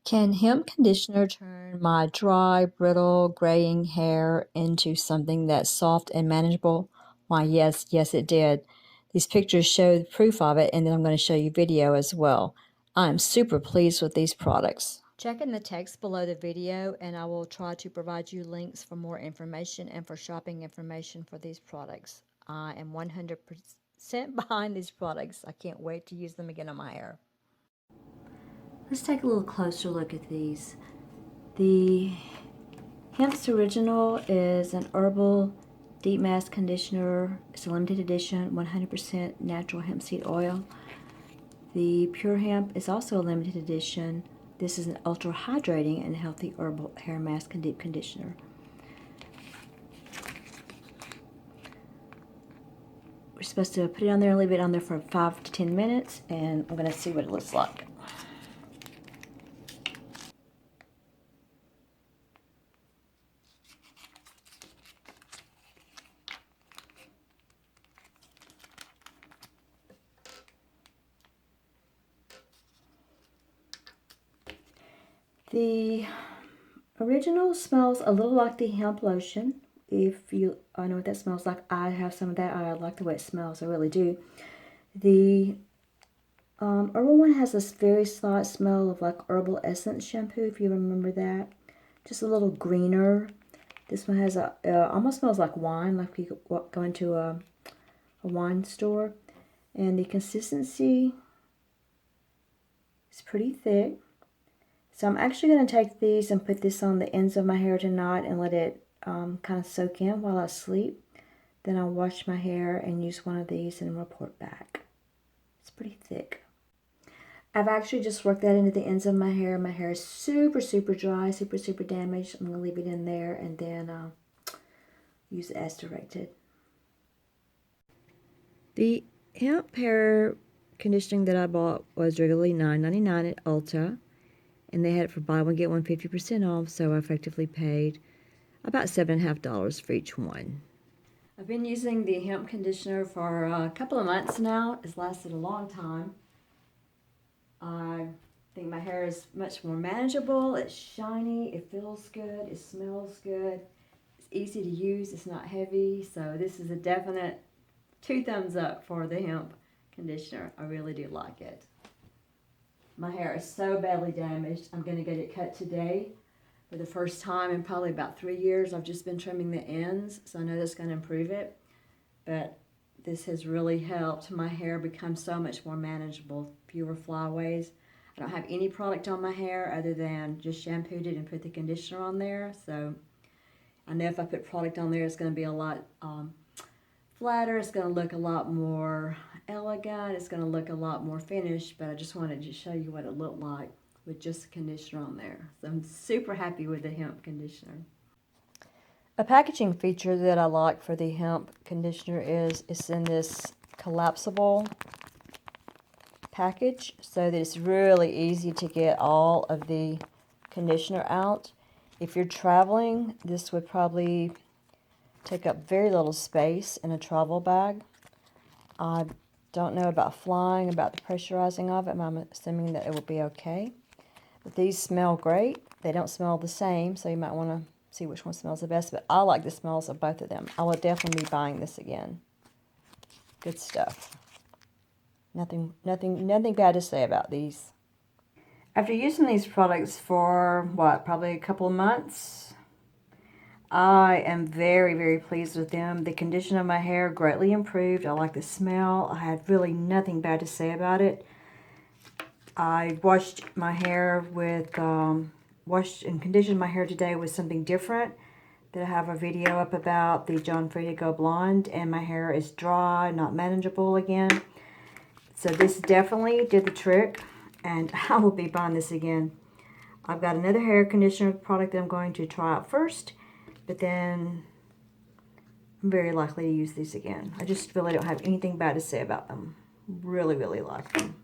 Can hemp conditioner turn my dry, brittle, graying hair into something that's soft and manageable? Why, yes, it did. These pictures show the proof of it, and then I'm going to show you video as well. I'm super pleased with these products. Check in the text below the video, and I will try to provide you links for more information and for shopping information for these products. I am 100% behind these products. I can't wait to use them again on my hair. Let's take a little closer look at these. The Hempz Original is an herbal deep mask conditioner. It's a limited edition, 100% natural hemp seed oil. The Pure Hemp is also a limited edition. This is an ultra hydrating and healthy herbal hair mask and deep conditioner. We're supposed to put it on there and leave it on there for 5 to 10 minutes, and I'm going to see what it looks like. The original smells a little like the hemp lotion. If you know what that smells like, I have some of that. I like the way it smells. I really do. The herbal one has this very slight smell of like herbal essence shampoo, if you remember that. Just a little greener. This one has almost smells like wine, like you go into a wine store. And the consistency is pretty thick. So I'm actually going to take these and put this on the ends of my hair tonight and let it kind of soak in while I sleep. Then I'll wash my hair and use one of these and report back. It's pretty thick. I've actually just worked that into the ends of my hair. My hair is super, super dry, super, super damaged. I'm going to leave it in there and then use it as directed. The hemp hair conditioning that I bought was regularly $9.99 at Ulta. And they had it for buy one, get one 50% off, so I effectively paid about $7.50 for each one. I've been using the hemp conditioner for a couple of months now. It's lasted a long time. I think my hair is much more manageable. It's shiny, it feels good, it smells good. It's easy to use, it's not heavy, so this is a definite 2 thumbs up for the hemp conditioner. I really do like it. My hair is so badly damaged. I'm going to get it cut today for the first time in probably about 3 years. I've just been trimming the ends, so I know that's going to improve it. But this has really helped my hair become so much more manageable, fewer flyaways. I don't have any product on my hair other than just shampooed it and put the conditioner on there. So I know if I put product on there, it's going to be a lot flatter. It's going to look a lot more elegant. It's going to look a lot more finished, but I just wanted to show you what it looked like with just the conditioner on there. So I'm super happy with the hemp conditioner. A packaging feature that I like for the hemp conditioner is it's in this collapsible package so that it's really easy to get all of the conditioner out. If you're traveling, this would probably take up very little space in a travel bag. I don't know about flying, about the pressurizing of it, but I'm assuming that it will be okay. But these smell great. They don't smell the same, so you might want to see which one smells the best. But I like the smells of both of them. I will definitely be buying this again. Good stuff. Nothing bad to say about these. After using these products for, probably a couple of months, I am very, very pleased with them. The condition of my hair greatly improved. I like the smell. I had really nothing bad to say about it. I washed my hair with, washed and conditioned my hair today with something different that I have a video up about, the John Frieda Go Blonde, and my hair is dry, not manageable again. So this definitely did the trick, and I will be buying this again. I've got another hair conditioner product that I'm going to try out first, but then I'm very likely to use these again. I just really don't have anything bad to say about them. Really, really like them.